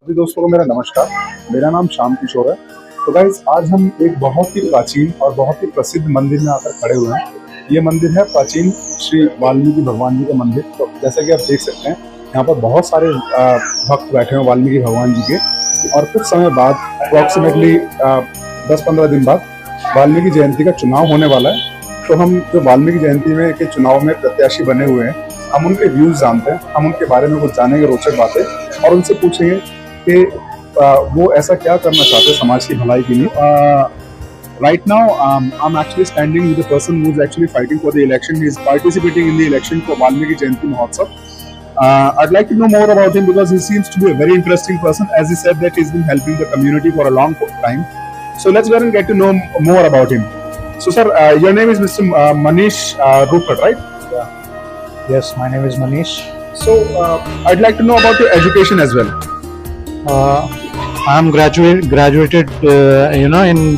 सभी दोस्तों को मेरा नमस्कार। मेरा नाम श्याम किशोर है। तो गाइस, आज हम एक बहुत ही प्राचीन और बहुत ही प्रसिद्ध मंदिर में आकर खड़े हुए हैं। ये मंदिर है प्राचीन श्री वाल्मीकि भगवान जी का मंदिर। तो जैसा कि आप देख सकते हैं, यहाँ पर बहुत सारे भक्त बैठे हैं वाल्मीकि भगवान जी के। और कुछ समय बाद, अप्रॉक्सीमेटली 10-15 दिन बाद वाल्मीकि जयंती का चुनाव होने वाला है। तो हम जो वाल्मीकि जयंती में के चुनाव में प्रत्याशी बने हुए हैं, हम उनके व्यूज जानते हैं, हम उनके बारे में कुछ जानेंगे रोचक बातें और उनसे पूछेंगे कि वो ऐसा क्या करना चाहते हैं समाज की भलाई के लिए। Right now, I'm actually standing with the person who's actually fighting for the election. He's participating in the election for Valmiki Jayanti Mahotsav. I'd like to know more about him because he seems to be a very interesting person. As he said that he's been helping the community for a long time. So let's go and get to know more about him. So sir, your name is Mr. Manish Rupert, right? Yes, my name is Manish. So I'd like to know about your education as well. I am graduated, in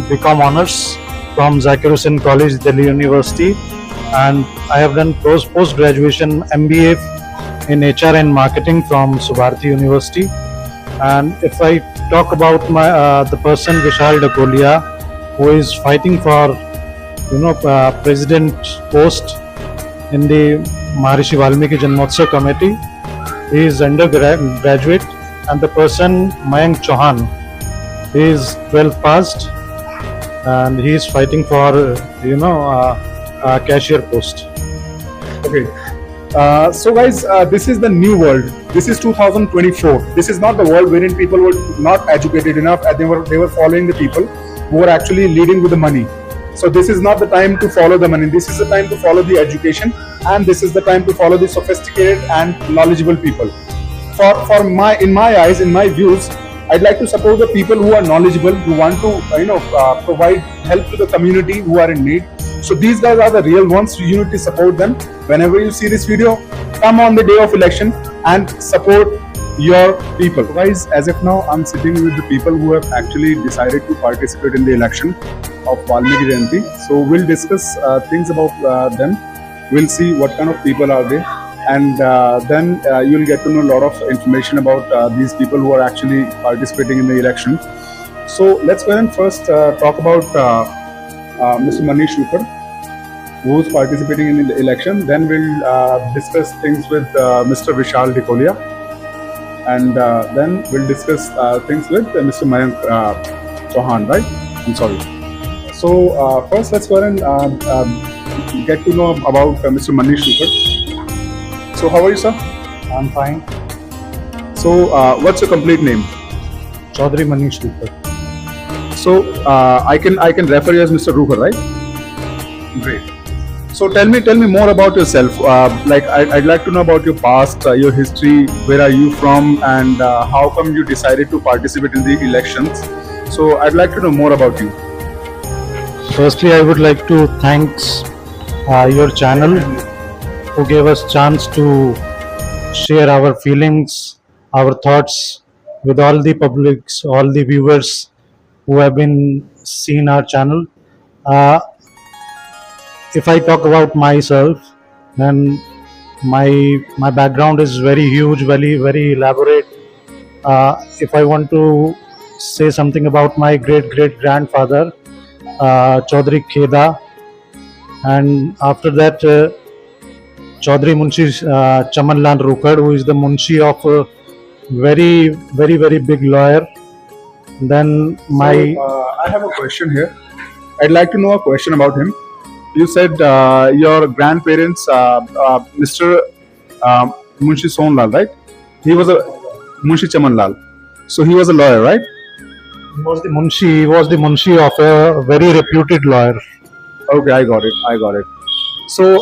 BCom honors from Zakir Hussain College, Delhi University, and I have done post graduation MBA in HR and marketing from Subharti University. And if I talk about my the person Vishal Dakolia, who is fighting for president post in the Maharishi Valmiki Janmotsav committee, he is undergraduate. And the person Mayank Chauhan, he is 12th passed and he is fighting for a cashier post. Okay. So guys, this is the new world. This is 2024. This is not the world wherein people were not educated enough and they were following the people who were actually leading with the money. So this is not the time to follow the money. This is the time to follow the education, and this is the time to follow the sophisticated and knowledgeable people. In my eyes, in my views, I'd like to support the people who are knowledgeable, who want to provide help to the community who are in need. So these guys are the real ones. You need to support them. Whenever you see this video, come on the day of election and support your people. Guys, as of now, I'm sitting with the people who have actually decided to participate in the election of Valmiki Jayanti. So we'll discuss things about them. We'll see what kind of people are they. And then you'll get to know a lot of information about these people who are actually participating in the election. So let's go and first talk about Mr. Manish Rupert, who is participating in the election. Then we'll discuss things with Mr. Vishal Dakolia, and then we'll discuss things with Mr. Mayank Chauhan, right? I'm sorry. So first let's go and get to know about Mr. Manish Rupert. So how are you, sir? I'm fine. So what's your complete name? Chaudhary Manish Rupert. So I can refer you as Mr. Rupert, right? Great. So tell me more about yourself. I'd like to know about your past, your history. Where are you from, and how come you decided to participate in the elections? So I'd like to know more about you. Firstly, I would like to thanks your channel, who gave us chance to share our feelings, our thoughts with all the publics, all the viewers who have been seen our channel. If I talk about myself, then my background is very huge, very elaborate. If I want to say something about my great grandfather, Chaudhary Kheda, and after that Chaudhary Munshi Chaman Lal Rukad, who is the Munshi of a very big lawyer. Then I have a question here. I'd like to know a question about him. You said your grandparents, Mr. Munshi Sonlal, right? He was a Munshi Chaman Lal. So he was a lawyer, right? He was the Munshi of a very reputed lawyer. Okay, I got it. So,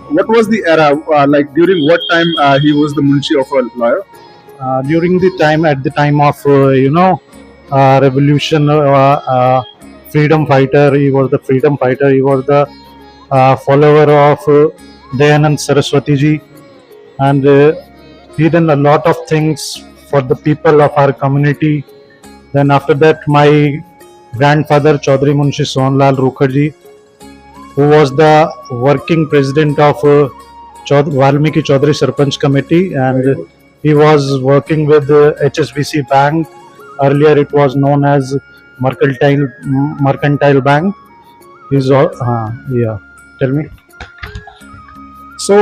what was the era like? During what time he was the Munshi of a lawyer? During the time of revolution, freedom fighter. He was the freedom fighter. He was the follower of Dayanand Saraswati ji, and he done a lot of things for the people of our community. Then after that, my grandfather Chaudhary Munshi Sonlal Rukad ji, who was the working president of Valmiki Chaudhary Sarpanch Committee, and He was working with HSBC Bank. Earlier, it was known as Mercantile Bank. He's all, yeah. Tell me. So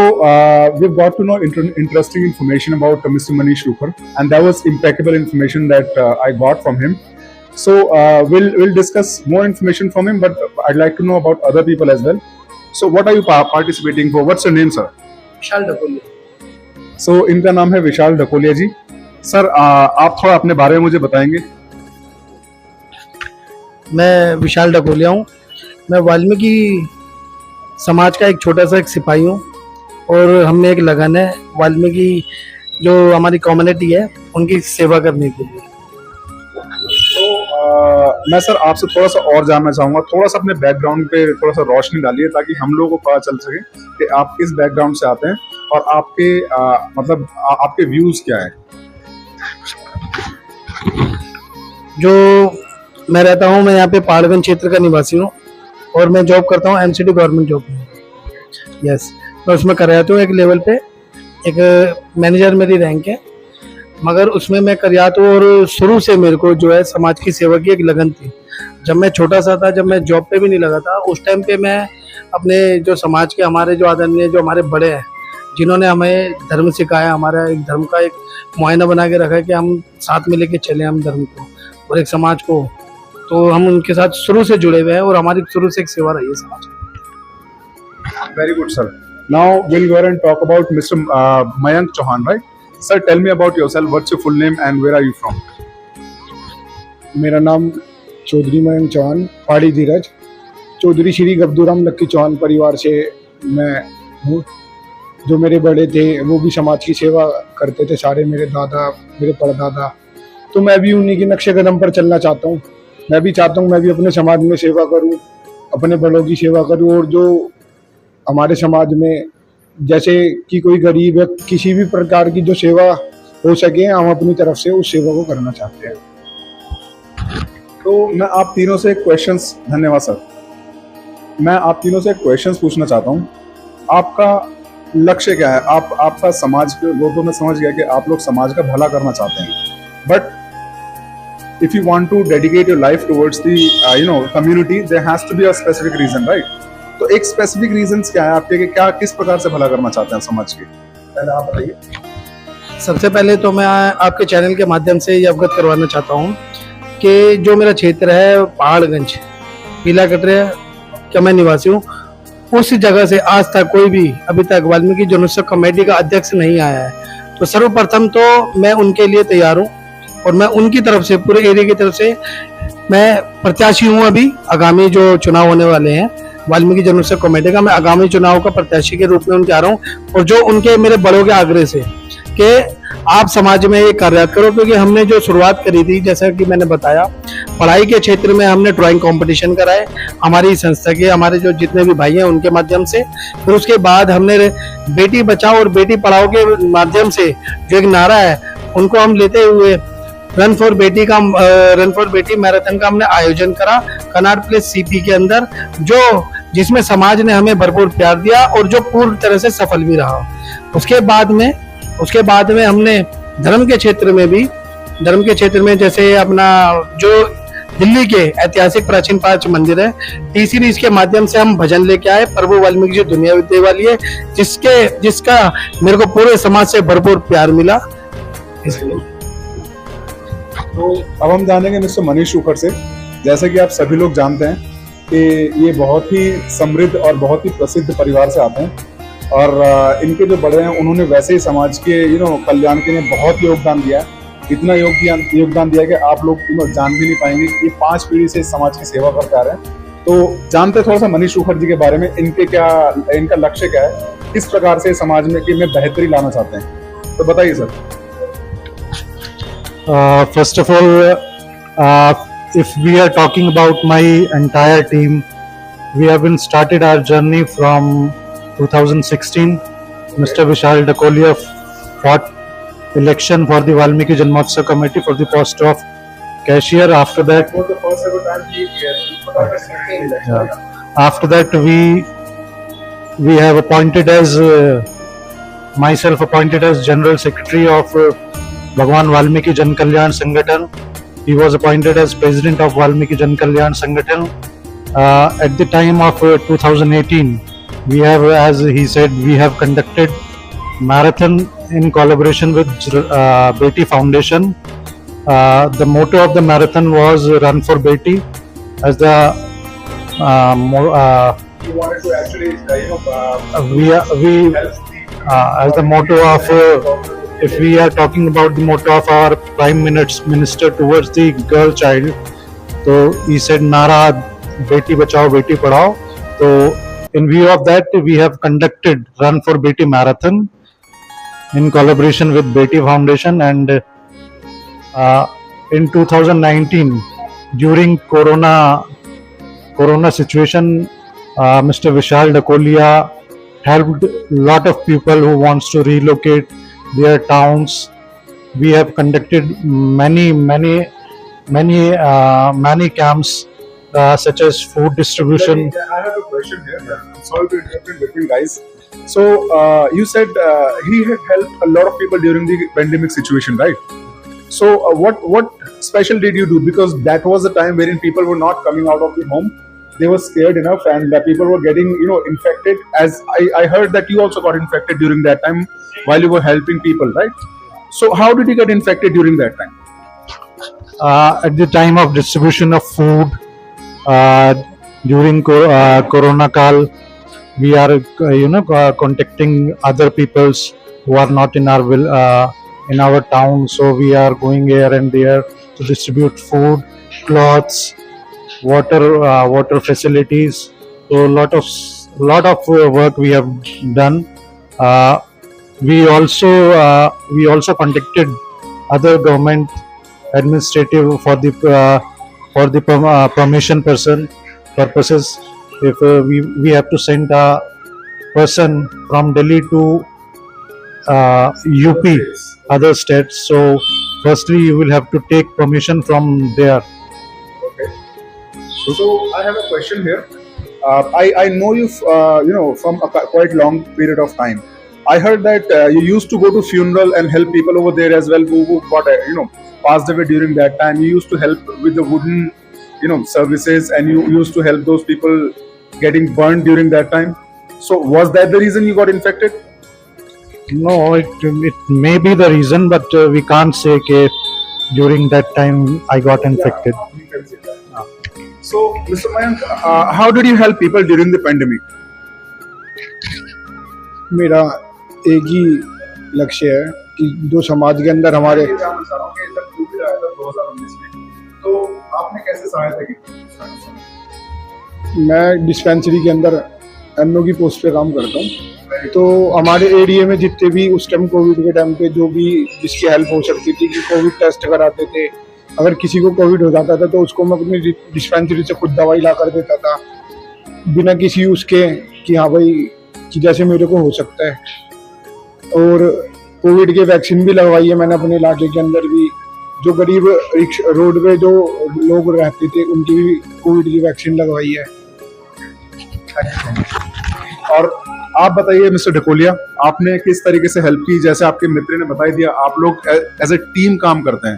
we've got to know interesting information about Mr. Manish Rupar, and that was impeccable information that I got from him. So we'll discuss more information from him, but I'd like to know about other people as well. So what are you participating for? What's your name, sir? Vishal ढकोलिया। So इनका नाम है विशाल ढकोलिया जी। Sir आप थोड़ा अपने बारे में मुझे बताएंगे। मैं विशाल ढकोलिया हूँ। मैं वाल्मीकि समाज का एक छोटा सा एक सिपाही हूँ और हमें एक लगन है वाल्मीकि जो हमारी कम्युनिटी है उनकी सेवा करने के लिए। तो मैं सर आपसे थोड़ा सा और जानना चाहूंगा, थोड़ा सा अपने बैकग्राउंड पे थोड़ा सा रोशनी डालिए ताकि हम लोगों को पता चल सके कि आप किस बैकग्राउंड से आते हैं और आपके मतलब आपके व्यूज क्या है। जो मैं रहता हूँ, मैं यहाँ पे पहाड़गंज क्षेत्र का निवासी हूँ और मैं जॉब करता हूँ एमसीडी गवर्नमेंट जॉब में। यस, मैं उसमें कार्यरत हूँ एक लेवल पे, एक मैनेजर मेरी रैंक है, मगर उसमें मैं कार्यरत हूँ और शुरू से मेरे को जो है समाज की सेवा की एक लगन थी। जब मैं छोटा सा था, जब मैं जॉब पे भी नहीं लगा था, उस टाइम पे मैं अपने जो समाज के हमारे जो आदरणीय जो हमारे बड़े हैं जिन्होंने हमें धर्म सिखाया, हमारा एक धर्म का एक मुआयना बना के रखा है कि हम साथ में लेके चले हम धर्म को और एक समाज को, तो हम उनके साथ शुरू से जुड़े हुए हैं और हमारी शुरू से एक सेवा रही है समाज की। Very good sir. Now will go and talk about mister Mayank Chauhan, right? Sir tell me about yourself, what's your full name and where are you from? मेरा नाम चौधरी मयंक चौहान, पहाड़ी धीरज, चौधरी श्री गब्दूराम लक्की चौहान परिवार से मैं हूँ। जो मेरे बड़े थे वो भी समाज की सेवा करते थे, सारे मेरे दादा, मेरे परदादा, तो मैं भी उन्हीं के नक्शे कदम पर चलना चाहता हूँ। मैं भी चाहता हूँ मैं भी अपने समाज में सेवा करूँ, अपने बड़ों की सेवा करूँ और जो हमारे समाज में जैसे कि कोई गरीब है, किसी भी प्रकार की जो सेवा हो सके हम अपनी तरफ से उस सेवा को करना चाहते हैं। तो मैं आप तीनों से क्वेश्चंस, धन्यवाद सर, मैं आप तीनों से क्वेश्चंस पूछना चाहता हूँ। आपका लक्ष्य क्या है? आपका समाज के, वो तो मैं समझ गया कि आप लोग समाज का भला करना चाहते हैं, but if you want to dedicate your life towards the community, there has to be a specific reason, right? तो एक स्पेसिफिक रीजंस क्या है आपके कि क्या किस प्रकार से भला करना चाहते हैं समाज के? पहले आप बताइए। सबसे पहले तो मैं आपके चैनल के माध्यम से ये अवगत करवाना चाहता हूँ कि जो मेरा क्षेत्र है पहाड़गंज पीला कटरे का मैं निवासी हूँ, उस जगह से आज तक कोई भी अभी तक वाल्मीकि जनोत्सव कमेटी का अध्यक्ष नहीं आया है। तो सर्वप्रथम तो मैं उनके लिए तैयार हूँ और मैं उनकी तरफ से, पूरे एरिया की तरफ से मैं प्रत्याशी हूँ। अभी आगामी जो चुनाव होने वाले हैं वाल्मीकि जनोत्सव कमेटी का, मैं आगामी चुनाव का प्रत्याशी के रूप में उनके आ रहा हूँ और जो उनके मेरे बड़ों के आग्रह से कि आप समाज में ये कार्यरत करो, क्योंकि हमने जो शुरुआत करी थी, जैसा कि मैंने बताया, पढ़ाई के क्षेत्र में हमने ड्राइंग कंपटीशन कराए हमारी संस्था के, हमारे जो जितने भी भाई हैं उनके माध्यम से। फिर उसके बाद हमने बेटी बचाओ और बेटी पढ़ाओ के माध्यम से जो एक नारा है उनको हम लेते हुए रन फॉर बेटी मैराथन का हमने आयोजन करा कनाट प्लेस सीपी के अंदर, जो जिसमें समाज ने हमें भरपूर प्यार दिया और जो पूर्ण तरह से सफल भी रहा। उसके बाद में हमने धर्म के क्षेत्र में जैसे अपना जो दिल्ली के ऐतिहासिक प्राचीन 5 मंदिर है, टी सीरीज के माध्यम से हम भजन लेके आए, प्रभु वाल्मीकि जी दुनिया विद्या वाली है, जिसका मेरे को पूरे समाज से भरपूर प्यार मिला। इसलिए तो अब हम जानेंगे मिस्टर मनीष रूपर से। जैसे कि आप सभी लोग जानते हैं कि ये बहुत ही समृद्ध और बहुत ही प्रसिद्ध परिवार से आते हैं और इनके जो बड़े हैं उन्होंने वैसे ही समाज के कल्याण के लिए बहुत योगदान दिया है। इतना योगदान दिया है कि आप लोग जान भी नहीं पाएंगे कि 5 पीढ़ी से इस समाज की सेवा करते आ रहे हैं। तो जानते थोड़ा सा मनीष रूपर जी के बारे में, इनका लक्ष्य क्या है, किस प्रकार से समाज में बेहतरी लाना चाहते हैं, तो बताइए sir. First of all, if we are talking about my entire team, we have been started our journey from 2016. Mr. Vishal Dakolia fought election for the Valmiki Janmotsav committee for the post of cashier. After that, For the first ever time after that we have appointed as myself appointed as General Secretary of Bhagwan Valmiki Jan Kalyan Sangathan. He was appointed as President of Valmiki Jan Kalyan Sangathan. At the time of 2018, we have, as he said, we have conducted marathon in collaboration with Beti Foundation. The motto of the marathon was "Run for Beti," as the You wanted to actually, we as the motto of if we are talking about the motto of our Prime Minister towards the girl child, so he said "Nara Beti Bachao Beti Padhao." So in view of that, we have conducted Run for Beti marathon in collaboration with Beti Foundation, and in 2019 during Corona situation, Mr. Vishal Dakolia helped a lot of people who wants to relocate their towns. We have conducted many camps such as food distribution. I have a question here. I'm sorry to interrupt in between, guys. So you said he had helped a lot of people during the pandemic situation, right? So what special did you do? Because that was the time wherein people were not coming out of the home. They were scared enough, and the people were getting infected. As I heard that you also got infected during that time while you were helping people, right? So how did you get infected during that time? At the time of distribution of food during Corona Kal, we are contacting other peoples who are not in our town. So we are going here and there to distribute food, clothes, water facilities. So lot of work we have done. We also contacted other government administrative for the permission purposes. If we have to send a person from Delhi to UP, other states, so firstly you will have to take permission from there. Okay. So I have a question here. I know you, from a quite long period of time. I heard that you used to go to funeral and help people over there as well who got, passed away during that time. You used to help with the wooden, services, and you used to help those people getting burned during that time. So was that the reason you got infected? No, it may be the reason, but we can't say that during that time I got infected. Yeah, you can say that. So, Mr. Mayank, how did you help people during the pandemic? मेरा एक ही लक्ष्य है कि जो समाज के अंदर हमारे तो आपने कैसे सहायता की? मैं डिस्पेंसरी के अंदर एमओ की पोस्ट पे काम करता हूँ। तो हमारे एरिया में जितने भी उस टाइम कोविड के टाइम पे जो भी जिसकी हेल्प हो सकती थी कि कोविड टेस्ट कराते थे, अगर किसी को कोविड हो जाता था तो उसको मैं अपनी डिस्पेंसरी से खुद दवाई ला कर देता था बिना किसी उसके कि हाँ भाई कि जैसे मेरे को हो सकता है। और कोविड के वैक्सीन भी लगवाई है मैंने अपने इलाके के अंदर भी। जो गरीब रोड पे जो लोग रहते थे उनकी भी कोविड की वैक्सीन लगवाई है। और आप बताइए मिस्टर ढकोलिया, आपने किस तरीके से हेल्प की? जैसे आपके मित्र ने बता दिया, आप लोग एज ए टीम काम करते हैं।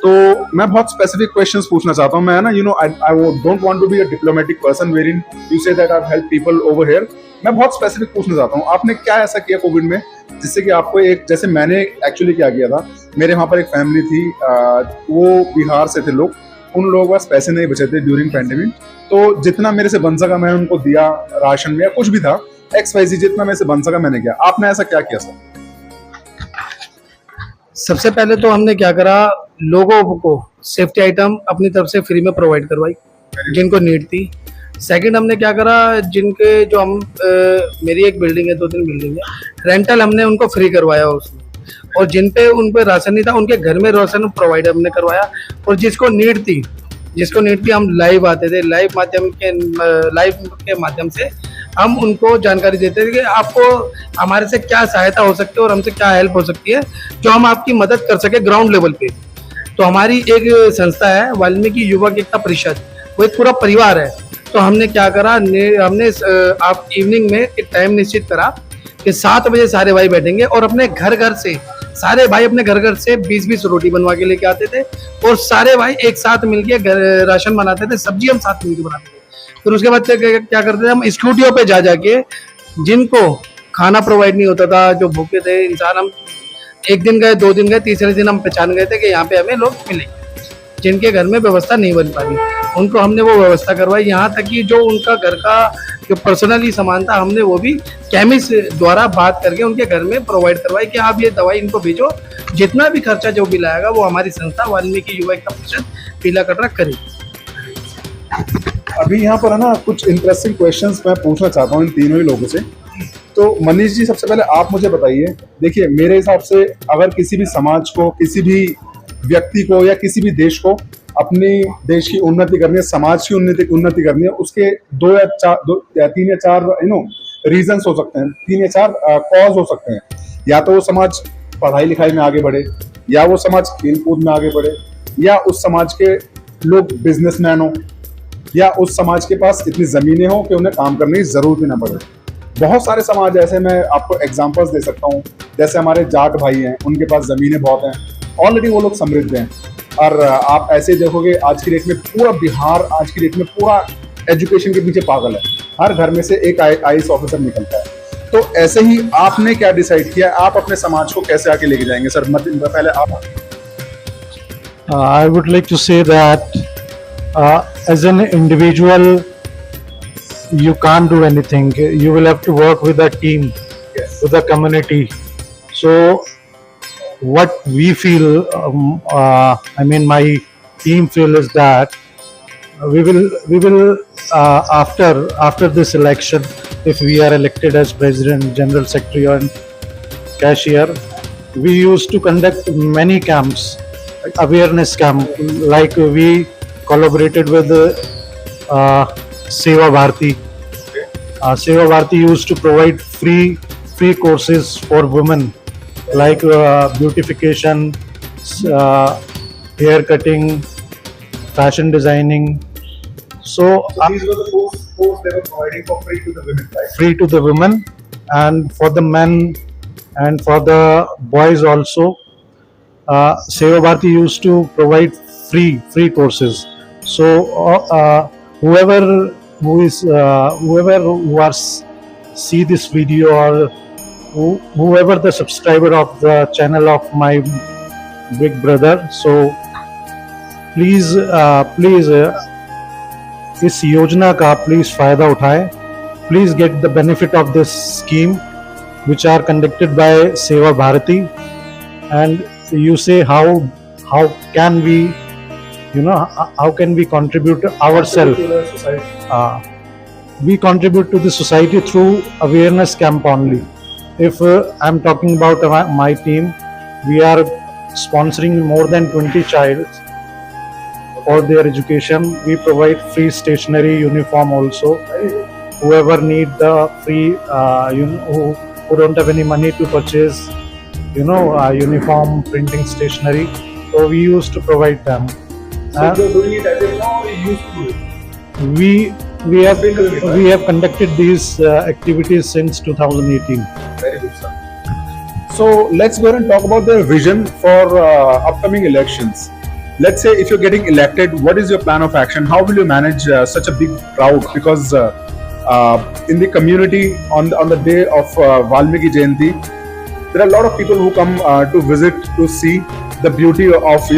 तो मैं बहुत स्पेसिफिक क्वेश्चंस पूछना चाहता हूं। मैं ना I don't want to be a diplomatic person wherein you say that I help people over here. मैं बहुत स्पेसिफिक पूछना चाहता हूं, आपने क्या ऐसा किया कोविड में जिससे कि आपको एक, जैसे मैंने एक्चुअली क्या किया था, मेरे वहां पर एक फैमिली थी, वो बिहार से थे लोग, उन लोगों के पास पैसे नहीं बचे थे ड्यूरिंग पैंडेमिक। तो जितना मेरे से बन सका मैंने उनको दिया, राशन में या कुछ भी था, XYZ जितना मेरे से बन सका मैंने किया। आपने ऐसा क्या किया सर? सबसे पहले तो हमने क्या करा, लोगों को सेफ्टी आइटम अपनी तरफ से फ्री में प्रोवाइड करवाई जिनको नीड थी। सेकंड हमने क्या करा, जिनके जो हम मेरी एक बिल्डिंग है, 2-3 बिल्डिंग है, रेंटल हमने उनको फ्री करवाया उसमें। और जिन पे उन पे राशन नहीं था उनके घर में राशन प्रोवाइड हमने करवाया। और जिसको नीड थी हम लाइव आते थे, लाइव के माध्यम से हम उनको जानकारी देते थे कि आपको हमारे से क्या सहायता हो सकती है और हमसे क्या हेल्प हो सकती है जो हम आपकी मदद कर सके ग्राउंड लेवल पे। तो हमारी एक संस्था है वाल्मीकि युवक एकता परिषद, वो एक पूरा परिवार है। तो हमने क्या करा, हमने आप इवनिंग में एक टाइम निश्चित करा कि 7 बजे सारे भाई बैठेंगे और अपने घर घर से सारे भाई अपने घर घर से 20-20 रोटी बनवा के लेके आते थे और सारे भाई एक साथ मिलके राशन बनाते थे, सब्जी हम साथ मिलके बनाते थे। फिर उसके बाद क्या करते थे, हम स्कूटियों पे जा जाके जिनको खाना प्रोवाइड नहीं होता था, जो भूखे थे इंसान, हम एक दिन गए, 2 दिन गए, तीसरे दिन हम पहचान गए थे कि यहाँ पे हमें लोग मिलेंगे जिनके घर में व्यवस्था नहीं बन पा रही, उनको हमने वो व्यवस्था करवाई। यहाँ तक कि जो उनका घर का जो पर्सनली सामान था, हमने वो भी केमिस्ट द्वारा बात करके उनके घर में प्रोवाइड करवाई कि आप ये दवाई इनको भेजो, जितना भी खर्चा जो बिल आएगा वो हमारी संस्था वाल्मीकि युवा एकता परिषद पीला कटरा करेगी। अभी यहाँ पर है ना कुछ इंटरेस्टिंग क्वेश्चंस मैं पूछना चाहता हूँ इन तीनों ही लोगों से। तो मनीष जी, सबसे पहले आप मुझे बताइए, देखिए मेरे हिसाब से अगर किसी भी समाज को, किसी भी व्यक्ति को या किसी भी देश को अपनी देश की उन्नति करनी है, समाज की उन्नति करनी है, उसके 3 या 4 रीजंस हो सकते हैं, 3 या 4 कॉज हो सकते हैं। या तो वो समाज पढ़ाई लिखाई में आगे बढ़े, या वो समाज खेल कूद में आगे बढ़े, या उस समाज के लोग बिजनेसमैन हो, या उस समाज के पास इतनी जमीनें हो कि उन्हें काम करने की जरूरत ही ना पड़े। बहुत सारे समाज ऐसे, मैं आपको एग्जांपल्स दे सकता हूँ, जैसे हमारे जाट भाई हैं, उनके पास जमीनें बहुत हैं, ऑलरेडी वो लोग समृद्ध हैं। और आप ऐसे देखोगे आज की डेट में पूरा बिहार आज की डेट में पूरा एजुकेशन के पीछे पागल है, हर घर में से एक IAS ऑफिसर निकलता है। तो ऐसे ही आपने क्या डिसाइड किया, आप अपने समाज को कैसे आगे लेके जाएंगे सर? पहले आप। I would like to say that as an individual, you can't do anything. You will have to work with a team, Yes. with a community. So, what we feel, I mean, my team feel is that we will after this election, if we are elected as president, general secretary, and cashier, we used to conduct many camps, awareness camp, like we collaborated with Seva Bharati. Seva Bharati used to provide free courses for women, like beautification, hair cutting, fashion designing. So These were the courses they were providing for free to the women, right? free to the women, and for the men and for the boys also. Seva Bharati used to provide free courses. So whoever who are see this video, or whoever the subscriber of the channel of my big brother, so please इस योजना का please फायदा उठाएं. Please get the benefit of this scheme which are conducted by Seva Bharati. And you say how can we, how can we contribute ourselves? To the society. We contribute to the society through awareness camp only. If I'm talking about my team, we are sponsoring more than 20 childs for their education. We provide free stationery, uniform also. Whoever need the free, who don't have any money to purchase, uniform, printing stationery, so we used to provide them. So you're doing it as if now you used to do it. We have conducted these activities since 2018. Very good, sir. So let's go ahead and talk about the vision for upcoming elections. Let's say if you're getting elected, what is your plan of action? How will you manage such a big crowd? Because in the community on the day of Valmiki Jayanti, there are a lot of people who come to visit, to see the beauty of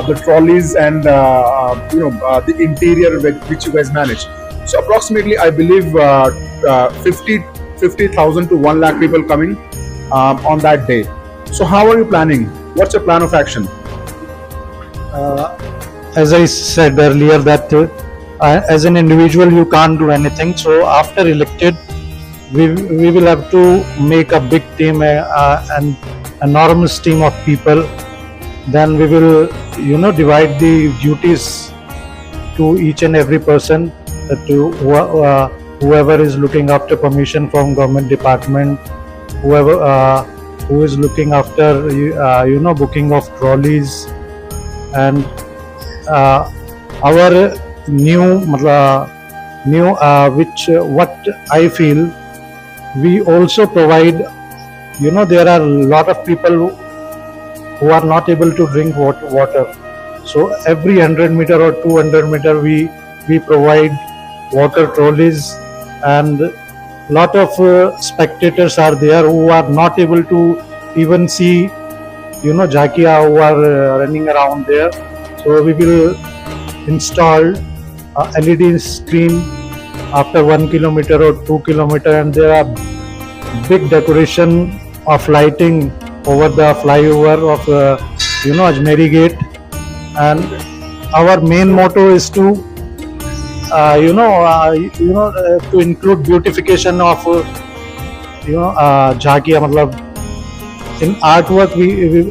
the trolleys and the interior which you guys manage. So approximately, I believe 50,000 to 1 lakh people coming on that day. So how are you planning? What's your plan of action? As I said earlier, that as an individual you can't do anything. So after elected, we will have to make a big team, an enormous team of people. Then we will divide the duties to each and every person, to whoever is looking after permission from government department, whoever who is looking after booking of trolleys, and our new which what I feel we also provide, there are a lot of people who are not able to drink water. So every 100 meter or 200 meter, we provide water trolleys, and lot of spectators are there who are not able to even see, Jhakia who are running around there. So we will install a LED screen after 1 kilometer or 2 kilometer, and there are big decoration of lighting over the flyover of Ajmeri Gate. And our main motto is to to include beautification of Jhakia. Matlab, in artwork,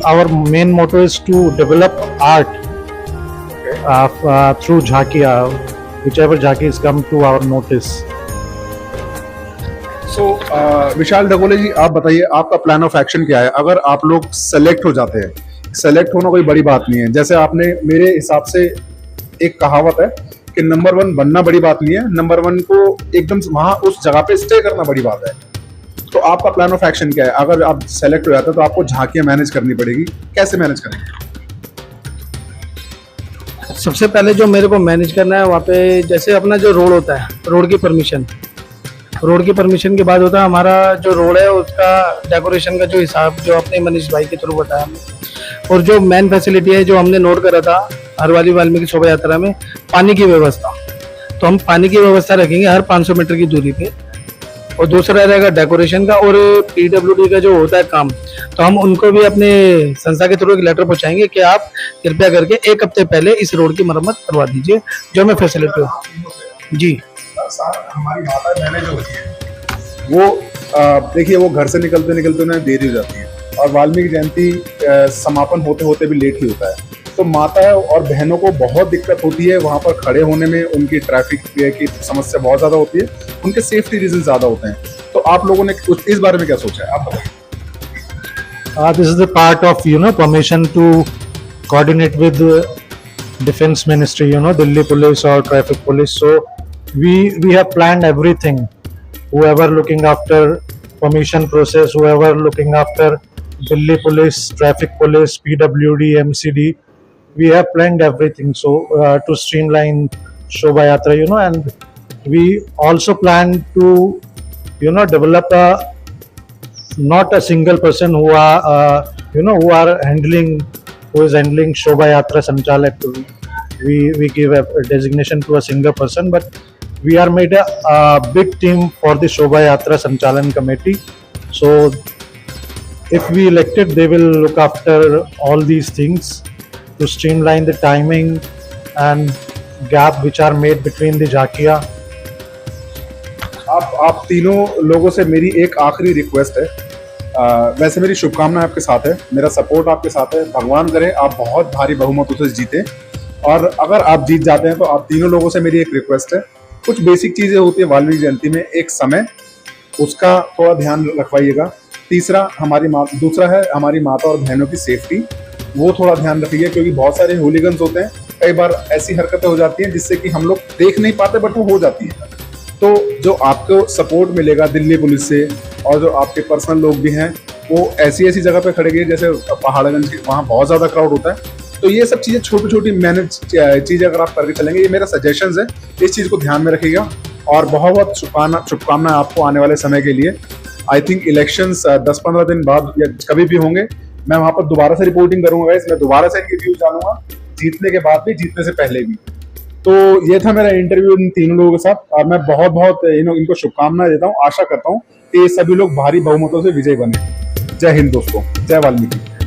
our main motto is to develop art through Jhakia, whichever Jhakias come to our notice. सो विशाल डगोले जी, आप बताइए आपका plan of action क्या है अगर आप लोग select हो जाते हैं? सेलेक्ट होना कोई बड़ी बात नहीं है, जैसे आपने मेरे हिसाब से एक कहावत है कि नंबर 1 बनना बड़ी बात नहीं है, नंबर 1 को एकदम वहां उस जगह पे स्टे करना बड़ी बात है। तो आपका प्लान ऑफ एक्शन क्या है अगर आप सेलेक्ट हो जाते हैं? तो आपको झांकियां मैनेज करनी पड़ेगी, कैसे मैनेज करेंगे? सबसे पहले जो मेरे को मैनेज करना है वहाँ पे, जैसे अपना जो रोड होता है, रोड की परमिशन के बाद होता है हमारा जो रोड है उसका डेकोरेशन का जो हिसाब, जो अपने मनीष भाई के थ्रू बताया हमने। और जो मेन फैसिलिटी है जो हमने नोट करा था हर वाली वाल्मीकि शोभा यात्रा में, पानी की व्यवस्था। तो हम पानी की व्यवस्था रखेंगे हर 500 मीटर की दूरी पे। और दूसरा रहेगा डेकोरेशन का और PWD का जो होता है काम, तो हम उनको भी अपने संस्था के थ्रू एक लेटर पहुंचाएंगे कि आप कृपया करके 1 हफ्ते पहले इस रोड की मरम्मत करवा दीजिए, जो मैं फैसिलिटी हो। जी, हमारी माता बहनें जो होती है वो देखिए, वो घर से निकलते निकलते उन्हें देरी हो जाती है और वाल्मीकि जयंती समापन होते होते भी लेट ही होता है। तो माता और बहनों को बहुत दिक्कत होती है वहाँ पर खड़े होने में, उनकी ट्रैफिक की समस्या बहुत ज़्यादा होती है, उनके सेफ्टी रीजन ज़्यादा होते हैं। तो आप लोगों ने इस बारे में क्या सोचा है, आप बताइए। This is the part of permission to coordinate with Defense Ministry, Delhi Police or Traffic Police. So we have planned everything. Whoever looking after permission process, whoever looking after Delhi Police, Traffic Police, PWD, MCD, we have planned everything. So to streamline Shobha Yatra, and we also plan to develop not a single person who is handling Shobha Yatra Sanchalak. We give a designation to a single person, but we are made a big team for the Shobha Yatra Sanchalan committee. So if we elected, they will look after all these things to streamline the timing and gap which are made between the Jhakia. आप तीनों लोगों से मेरी एक आखिरी request है। वैसे मेरी शुभकामनाएं आपके साथ है, मेरा सपोर्ट आपके साथ है। भगवान करे आप बहुत भारी बहुमतों से जीते, और अगर आप जीत जाते हैं तो आप तीनों लोगों से मेरी एक रिक्वेस्ट है, कुछ बेसिक चीज़ें होती है वाल्मीकि जयंती में, एक समय उसका थोड़ा ध्यान रखवाइएगा। दूसरा है हमारी माता और बहनों की सेफ्टी, वो थोड़ा ध्यान रखिए, क्योंकि बहुत सारे होलीगन्स होते हैं, कई बार ऐसी हरकतें हो जाती हैं जिससे कि हम लोग देख नहीं पाते, बट वो हो जाती है। तो जो आपको सपोर्ट मिलेगा दिल्ली पुलिस से, और जो आपके पर्सनल लोग भी हैं, वो ऐसी जगह पे खड़े गए जैसे पहाड़गंज, वहाँ बहुत ज़्यादा क्राउड होता है। तो ये सब चीज़ें छोटी छोटी मैनेज चीज़ें अगर आप करके चलेंगे, ये मेरा सजेशंस है, इस चीज़ को ध्यान में रखिएगा। और बहुत बहुत शुभकामनाएं आपको आने वाले समय के लिए। आई थिंक इलेक्शंस 10-15 दिन बाद या कभी भी होंगे, मैं वहाँ पर दोबारा से रिपोर्टिंग करूँगा, मैं दोबारा से इनके व्यूज जानूंगा, जीतने के बाद भी, जीतने से पहले भी। तो ये था मेरा इंटरव्यू इन तीनों लोगों के साथ, और मैं बहुत बहुत इनको शुभकामनाएं देता हूँ। आशा करता हूँ कि ये सभी लोग भारी बहुमतों से विजयी बने। जय हिंद दोस्तों, जय वाल्मीकि।